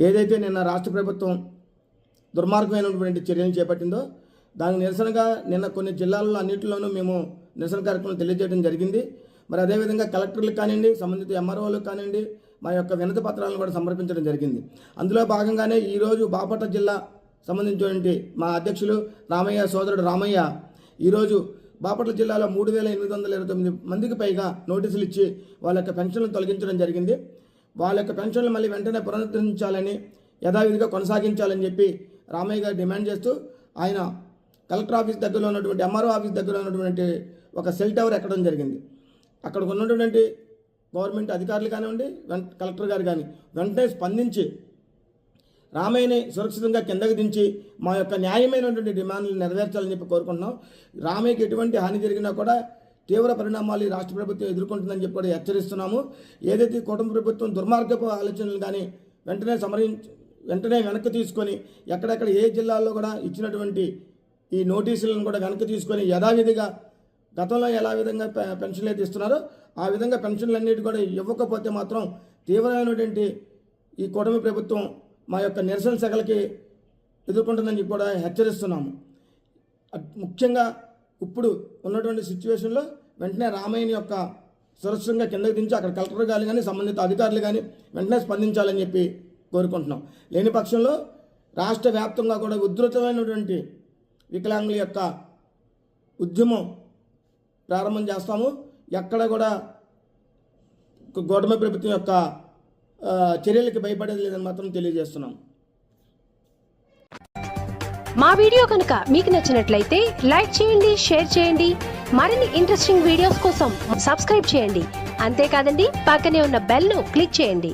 ఏదైతే నిన్న రాష్ట్ర ప్రభుత్వం దుర్మార్గమైనటువంటి చర్యలు చేపట్టిందో దానికి నిరసనగా నిన్న కొన్ని జిల్లాల్లో అన్నింటిలోనూ మేము నిరసన కార్యక్రమం తెలియజేయడం జరిగింది. మరి అదేవిధంగా కలెక్టర్లకు కానివ్వండి, సంబంధిత ఎంఆర్ఓలకు కానివ్వండి, మా యొక్క వినతి పత్రాలను కూడా సమర్పించడం జరిగింది. అందులో భాగంగానే ఈరోజు బాపట్ల జిల్లా సంబంధించినటువంటి మా అధ్యక్షులు రామయ్య సోదరుడు రామయ్య ఈరోజు బాపట్ల జిల్లాలో 3,829 మందికి పైగా నోటీసులు ఇచ్చి వాళ్ళ యొక్క పెన్షన్లు తొలగించడం జరిగింది. వాళ్ళ యొక్క పెన్షన్లు మళ్ళీ వెంటనే పునరుద్ధరించాలని, యథావిధిగా కొనసాగించాలని చెప్పి రామయ్య గారు డిమాండ్ చేస్తూ ఆయన కలెక్టర్ ఆఫీస్ దగ్గరలో ఉన్నటువంటి ఎంఆర్ఓ ఆఫీస్ దగ్గరలో ఉన్నటువంటి ఒక సెల్ టవర్ ఎక్కడం జరిగింది. అక్కడికి ఉన్నటువంటి గవర్నమెంట్ అధికారులు కానివ్వండి, కలెక్టర్ గారు కానీ వెంటనే స్పందించి రామయ్యని సురక్షితంగా కిందకి దించి మా యొక్క న్యాయమైనటువంటి డిమాండ్లు నెరవేర్చాలని చెప్పి కోరుకుంటున్నాం. రామయ్యకి ఎటువంటి హాని జరిగినా కూడా తీవ్ర పరిణామాలు ఈ రాష్ట్ర ప్రభుత్వం ఎదుర్కొంటుందని చెప్పి కూడా హెచ్చరిస్తున్నాము. ఏదైతే కుటుంబ ప్రభుత్వం దుర్మార్గపు ఆలోచనలు కానీ వెంటనే వెనక్కి తీసుకొని ఎక్కడెక్కడ ఏ జిల్లాల్లో కూడా ఇచ్చినటువంటి ఈ నోటీసులను కూడా వెనక్కి తీసుకొని యథావిధిగా గతంలో ఎలా విధంగా పెన్షన్లు అయితే ఇస్తున్నారో ఆ విధంగా పెన్షన్లు కూడా ఇవ్వకపోతే మాత్రం తీవ్రమైనటువంటి ఈ కూటమి ప్రభుత్వం మా యొక్క నిరసన సెగలకి ఎదుర్కొంటుందని చెప్పి కూడా హెచ్చరిస్తున్నాము. ముఖ్యంగా ఇప్పుడు ఉన్నటువంటి సిచ్యువేషన్లో వెంటనే రామయ్యని యొక్క సురక్షితంగా కిందకి దించి అక్కడ కలెక్టర్ గారు కానీ సంబంధిత అధికారులు కానీ వెంటనే స్పందించాలని చెప్పి కోరుకుంటున్నాం. లేని పక్షంలో రాష్ట్ర వ్యాప్తంగా కూడా ఉధృతమైనటువంటి వికలాంగుల యొక్క ఉద్యమం ప్రారంభం చేస్తాము. ఎక్కడ కూడా కూటమి ప్రభుత్వం యొక్క చర్యలకి భయపడేది లేదని మాత్రం తెలియజేస్తున్నాం. మా వీడియో కనుక మీకు నచ్చినట్లయితే లైక్ చేయండి, షేర్ చేయండి. మరిన్ని ఇంట్రెస్టింగ్ వీడియోస్ కోసం సబ్స్క్రైబ్ చేయండి. అంతేకాదండి, పక్కనే ఉన్న బెల్ ను క్లిక్ చేయండి.